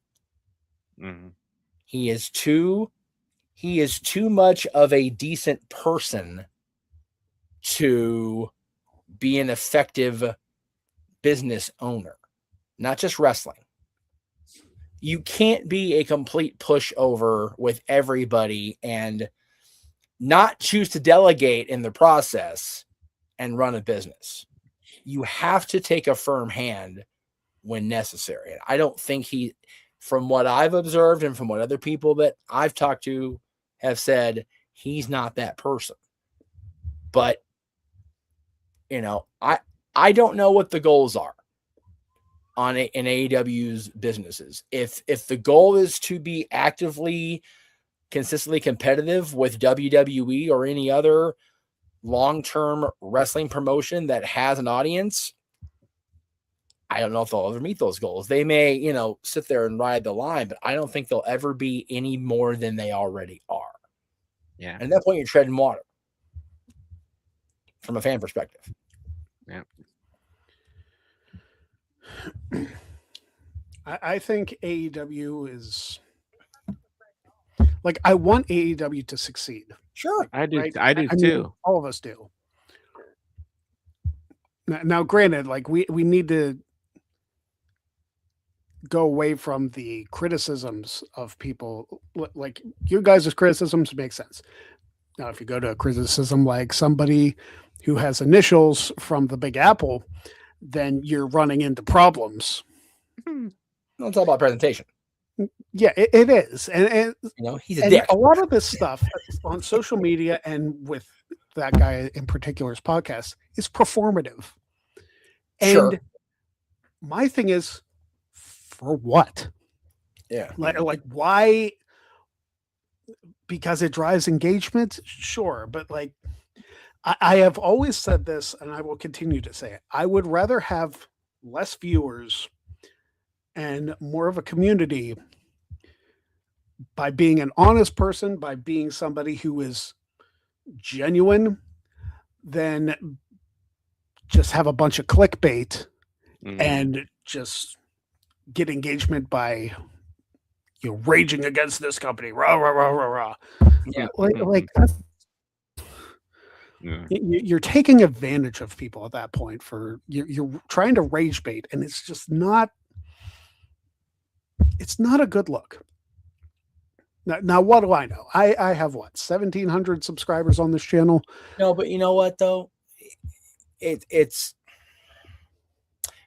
He is too much of a decent person to be an effective business owner, not just wrestling. You can't be a complete pushover with everybody and not choose to delegate in the process and run a business. You have to take a firm hand when necessary. And I don't think from what I've observed and from what other people that I've talked to have said, he's not that person. But, I don't know what the goals are in AEW's businesses. If the goal is to be actively, consistently competitive with WWE or any other long-term wrestling promotion that has an audience, I don't know if they'll ever meet those goals. They may, sit there and ride the line, but I don't think they'll ever be any more than they already are. Yeah. And at that point, you're treading water from a fan perspective. Yeah. I think AEW is like, I want AEW to succeed. Sure. I do. Right? I do too. All of us do. Now, granted, like we need to go away from the criticisms of people. Like, you guys' criticisms make sense. Now, if you go to a criticism like somebody who has initials from the Big Apple, then you're running into problems. It's all about presentation. Yeah, it is. And he's a dick. A lot of this stuff on social media and with that guy in particular's podcast is performative. And my thing is, for what? Yeah. Like why? Because it drives engagement? Sure. But like, I have always said this, and I will continue to say it. I would rather have less viewers and more of a community by being an honest person, by being somebody who is genuine, than just have a bunch of clickbait and just get engagement by raging against this company. Rah, rah, rah, rah, rah. Yeah. Like that's you're taking advantage of people at that point for you're trying to rage bait, and it's just not a good look. Now what do I know? I have 1,700 subscribers on this channel. No, but you know what though? It's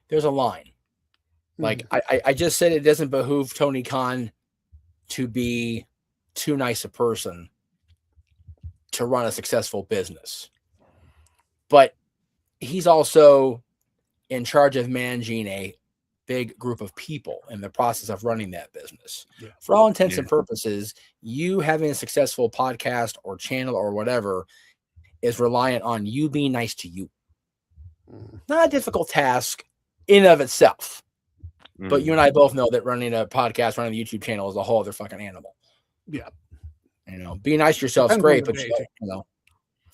there's a line. Like I just said, it doesn't behoove Tony Khan to be too nice a person to run a successful business. But he's also in charge of managing a big group of people in the process of running that business. Yeah. For all intents and purposes, you having a successful podcast or channel or whatever is reliant on you being nice to you. Not a difficult task in of itself. But you and I both know that running a podcast, running a YouTube channel is a whole other fucking animal. Yeah. Being nice to yourself is great, but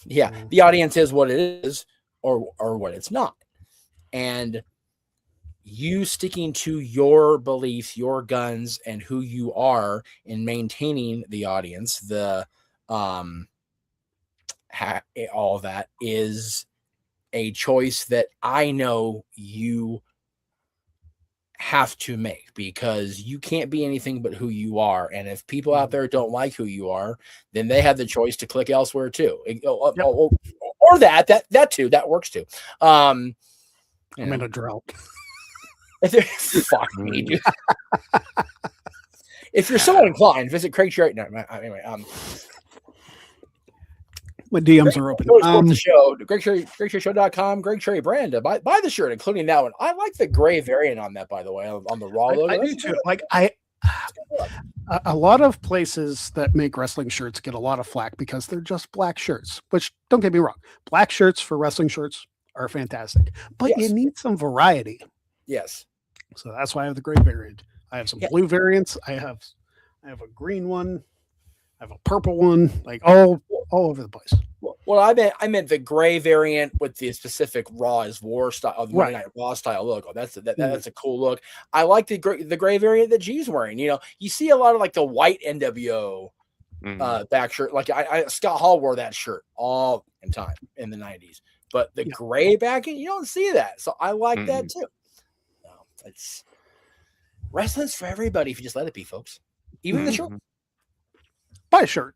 the audience is what it is or what it's not. And you sticking to your beliefs, your guns, and who you are in maintaining the audience, all that is a choice that I know you have to make, because you can't be anything but who you are. And if people out there don't like who you are, then they have the choice to click elsewhere too. Or that too, that works too. I'm in a drought. Fuck me, dude. If you're so inclined, visit Craig Cherry. No, anyway, my DMs are open. The show, GregCherryShow.com, Greg Cherry brand. Buy the shirt, including that one. I like the gray variant on that, by the way, on the raw logo. I do too. Like a lot of places that make wrestling shirts get a lot of flack because they're just black shirts. Which, don't get me wrong, black shirts for wrestling shirts are fantastic, but you need some variety. Yes. So that's why I have the gray variant. I have some blue variants. I have a green one. I have a purple one, like all over the place. Well, I meant the gray variant with the specific Raw is War style, the Monday Night Raw style logo. That's a cool look. I like the gray variant that G's wearing. You see a lot of like the white NWO back shirt. Like Scott Hall wore that shirt all in time in the 90s, but the gray backing, you don't see that. So I like that too. It's wrestling's for everybody if you just let it be, folks. Even the shirt. Buy a shirt.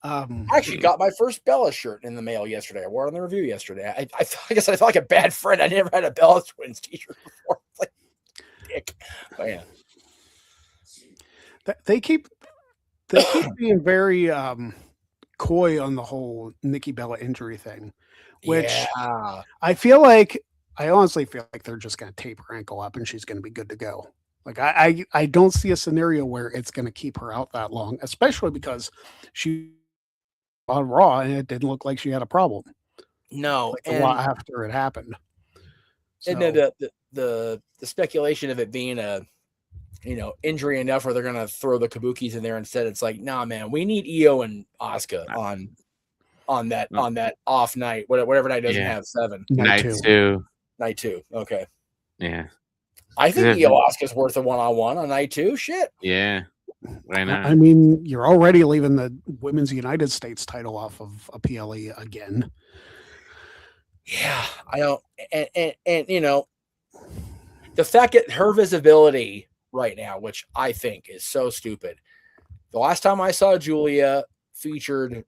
I actually got my first Bella shirt in the mail yesterday. I wore it on the review yesterday. I guess I felt like a bad friend. I never had a Bella Twins t-shirt before. Like, dick. But yeah. They keep being very coy on the whole Nikki Bella injury thing, which I honestly feel like they're just going to tape her ankle up and she's going to be good to go. Like I don't see a scenario where it's going to keep her out that long, especially because she on Raw and it didn't look like she had a problem. No, a lot after it happened. So, and then the speculation of it being a injury enough where they're going to throw the Kabukis in there instead. It's like, nah, man, we need Io and Asuka on that off night, whatever night doesn't have 7. Night two. Okay. Yeah. I think Io Asuka's worth a one-on-one on night 2. Shit. Yeah. Why not? I mean, you're already leaving the Women's United States title off of a PLE again. Yeah, I don't, and the fact that her visibility right now, which I think is so stupid. The last time I saw Julia featured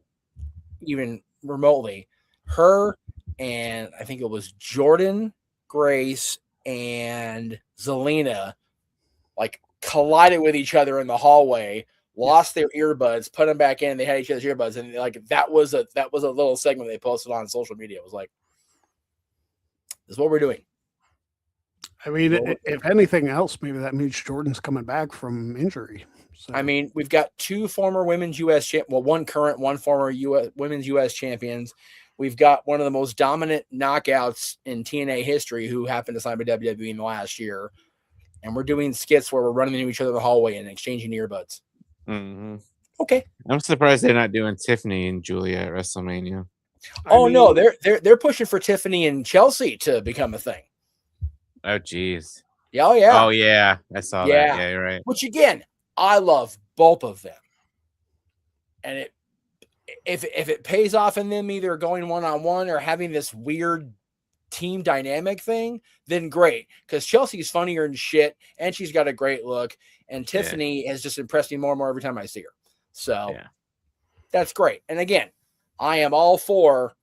even remotely, her and I think it was Jordan Grace and Zelina like collided with each other in the hallway, lost their earbuds, put them back in, they had each other's earbuds, and like that was a little segment they posted on social media. It was like, this is what we're doing. I mean, if anything else, maybe that means Jordan's coming back from injury. So. I mean, we've got 2 former women's U.S. one current, one former women's U.S. champions. We've got one of the most dominant knockouts in TNA history who happened to sign with WWE in the last year. And we're doing skits where we're running into each other in the hallway and exchanging earbuds. Mm-hmm. Okay. I'm surprised they're not doing Tiffany and Julia at WrestleMania. No, they're pushing for Tiffany and Chelsea to become a thing. Oh, geez. Yeah, yeah. Oh, yeah. I saw that. Yeah, you're right. Which again, I love both of them. And if it pays off in them either going one-on-one or having this weird team dynamic thing, then great. Because Chelsea's funnier than shit, and she's got a great look. And Tiffany has just impressed me more and more every time I see her. So that's great. And again, I am all for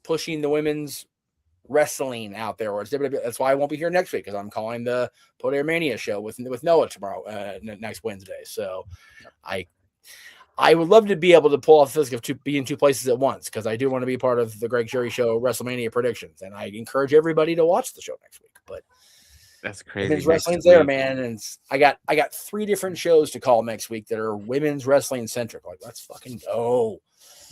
pushing the women's wrestling out there. Or that's why I won't be here next week, because I'm calling the Poder Mania show with Noah tomorrow, next Wednesday. So I would love to be able to pull off this of be in two places at once, because I do want to be part of the Greg Sherry Show WrestleMania predictions, and I encourage everybody to watch the show next week. But that's crazy. Women's wrestling's there, man, and I got 3 different shows to call next week that are women's wrestling centric. Like, let's fucking go.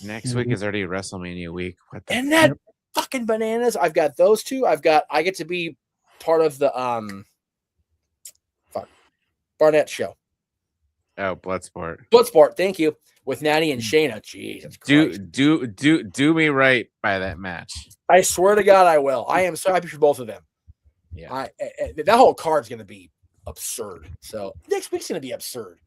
Next week is already WrestleMania week. And that fucking bananas. I've got those 2. I get to be part of the Barnett show. Oh, Bloodsport. Bloodsport, thank you. With Natty and Shayna. Jesus Christ. Do me right by that match. I swear to God I will. I am so happy for both of them. Yeah. That whole card's gonna be absurd. So next week's gonna be absurd.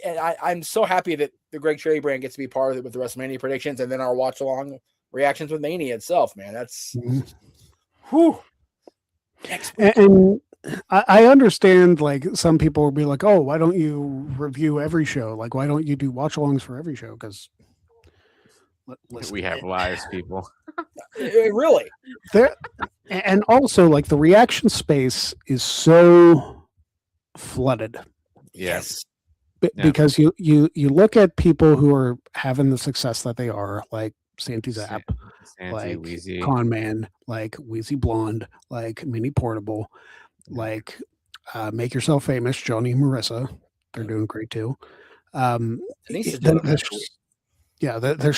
And I'm so happy that the Greg Cherry brand gets to be part of it with the WrestleMania predictions and then our watch along reactions with Mania itself, man. That's whew. Next week. And I understand, like, some people will be like, oh, why don't you review every show? Like, why don't you do watch alongs for every show? Because we have lives, people. Really? There, and also, like, the reaction space is so flooded. Yes. Because you look at people who are having the success that they are, like Santi Zap, like Weezy. Con Man, like Wheezy Blonde, like Mini Portable, like Make Yourself Famous, Johnny and Marissa. They're doing great too. There's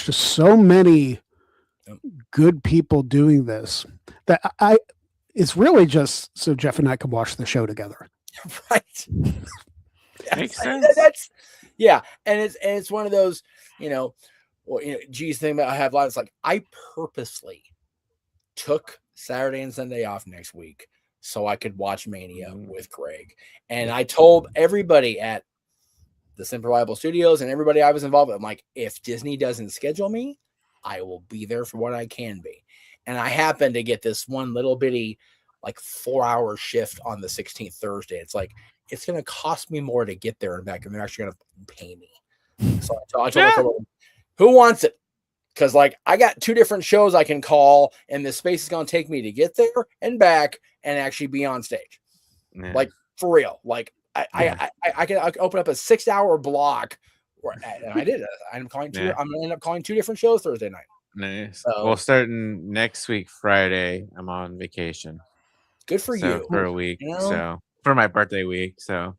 just so many good people doing this that it's really just so Jeff and I can watch the show together. Right. Makes sense. And it's one of those, G's thing that I have a lot. It's like, I purposely took Saturday and Sunday off next week so I could watch Mania with Greg. And I told everybody at the Simple Reliable Studios and everybody I was involved with, I'm like, if Disney doesn't schedule me, I will be there for what I can be. And I happened to get this one little bitty, like 4-hour shift on the 16th Thursday. It's like, it's going to cost me more to get there and back, and they're actually going to pay me. So I told them, who wants it? Because, like, I got 2 different shows I can call, and the space is going to take me to get there and back and actually be on stage. Yeah. Like, for real. Like, I can open up a 6-hour block, and I did it. I'm going to end up calling 2 different shows Thursday night. Nice. Well, starting next week, Friday, I'm on vacation. Good for you. For a week. So for my birthday week. So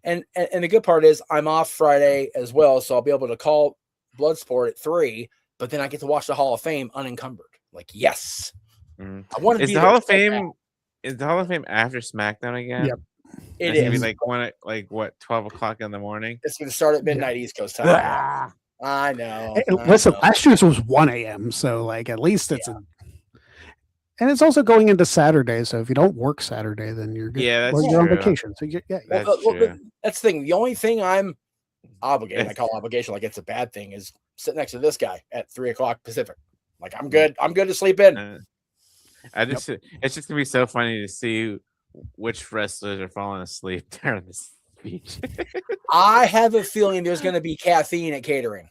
and the good part is I'm off Friday as well, so I'll be able to call Bloodsport at 3, but then I get to watch the Hall of Fame unencumbered. Like, yes. I want to be the Hall of Fame. Is the Hall of Fame after SmackDown again? Yep. It is. is. Gonna be 12 o'clock in the morning. It's gonna start at midnight East Coast time. I know. Hey, listen, last year's was 1 a.m. So, like, at least it's and it's also going into Saturday. So if you don't work Saturday, then you're good. Yeah, that's you're true. on vacation. So That's true. That's the thing. The only thing I'm obligated, I call obligation like it's a bad thing, is sit next to this guy at 3 o'clock Pacific. Like, I'm good. I'm good to sleep in. It's just gonna be so funny to see which wrestlers are falling asleep during this speech. I have a feeling there's going to be caffeine at catering.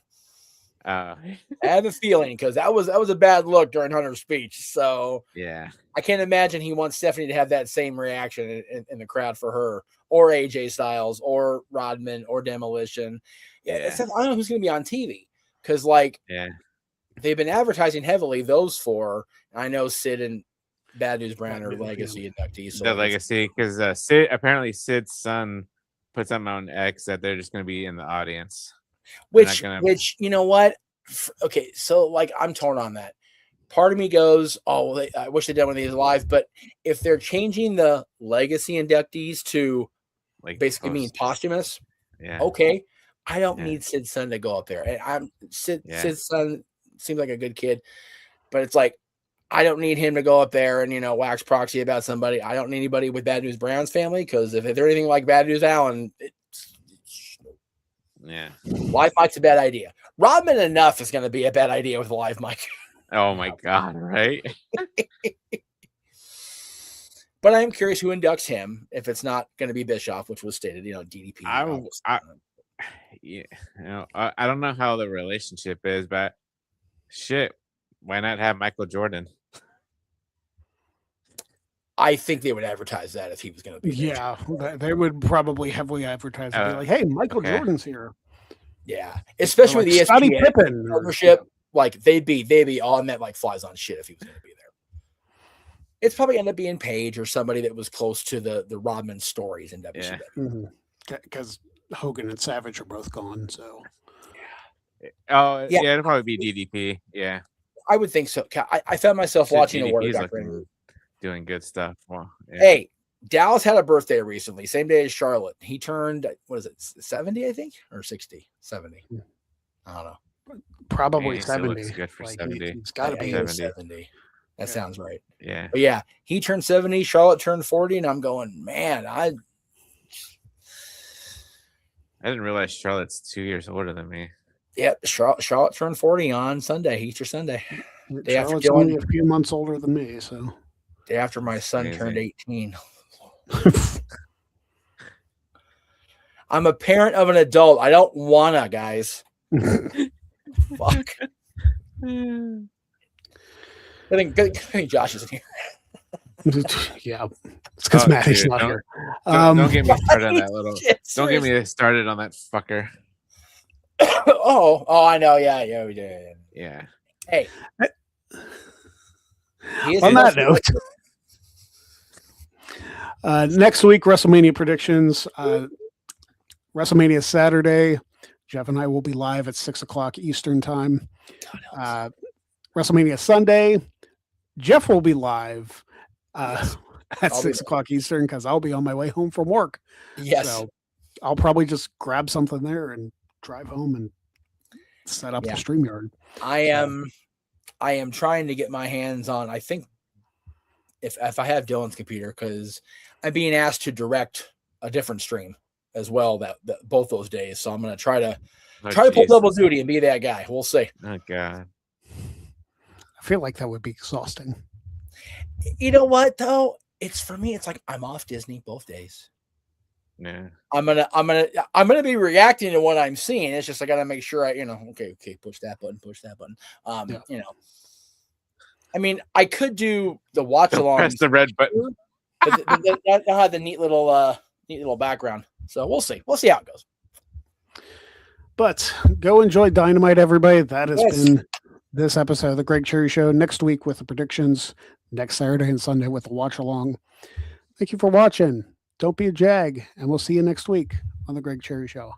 I have a feeling, because that was a bad look during Hunter's speech. So yeah, I can't imagine he wants Stephanie to have that same reaction in the crowd for her, or AJ Styles, or Rodman, or Demolition. I don't know who's going to be on TV, because they've been advertising heavily those 4. I know Sid and Bad News Brown are legacy inductees. So the legacy, because Sid's son put something on X that they're just going to be in the audience. Which you know what? Okay, so, like, I'm torn on that. Part of me goes, I wish they'd done one of these live, but if they're changing the legacy inductees to basically mean posthumous, okay, I don't need Sid's son to go up there. And Sid's son seems like a good kid, but it's like, I don't need him to go up there and, wax proxy about somebody. I don't need anybody with Bad News Brown's family, because if they're anything like Bad News Allen, live mic's a bad idea. Rodman enough is going to be a bad idea with a live mic. Oh my God, right? But I'm curious who inducts him if it's not going to be Bischoff, which was stated, DDP. I don't know how the relationship is, but shit, why not have Michael Jordan? I think they would advertise that if he was going to be. Yeah, they would probably heavily advertise it. Be like, hey, Michael Jordan's here. Yeah, especially with the Scottie Pippen partnership. Like they'd be on that like flies on shit if he was going to be there. It's probably end up being Paige or somebody that was close to the Rodman stories in WCW. Because Hogan and Savage are both gone. So, it'll probably be DDP. Yeah, I would think so. I found myself watching a Warrior documentary. Doing good stuff. Well, Hey, Dallas had a birthday recently, same day as Charlotte. He turned, 70, I think, or 60, 70. I don't know. Probably 70. Looks good for 70. It's got to be 70. That sounds right. Yeah. But yeah, he turned 70. Charlotte turned 40, and I'm going, man, I didn't realize Charlotte's 2 years older than me. Yeah, Charlotte turned 40 on Sunday, Easter Sunday. Charlotte's only a few months older than me, so. Day after my son turned 18. I'm a parent of an adult. I don't wanna, guys. Fuck. I think Josh is in here. Yeah, it's because Maddie's not here. Don't get me started on that little. Don't get me started on that fucker. oh, I know. Yeah, we did. Yeah. Hey. On that note, next week, WrestleMania predictions. WrestleMania Saturday. Jeff and I will be live at 6:00 Eastern time. WrestleMania Sunday. Jeff will be live at 6:00 Eastern because I'll be on my way home from work. Yes. So I'll probably just grab something there and drive home and set up the StreamYard. I am trying to get my hands on, I think, if I have Dylan's computer, because I'm being asked to direct a different stream as well that both those days. So I'm going to try to pull double duty and be that guy. We'll see. Oh God. I feel like that would be exhausting. You know what though? It's for me. It's like I'm off Disney both days. Yeah. I'm gonna be reacting to what I'm seeing. It's just I gotta make sure okay, push that button. I mean, I could do the watch along. Press the red button. That had the neat little background. So we'll see. We'll see how it goes. But go enjoy Dynamite, everybody. That has been this episode of the Greg Cherry Show. Next week with the predictions. Next Saturday and Sunday with the watch along. Thank you for watching. Don't be a jag, and we'll see you next week on the Greg Cherry Show.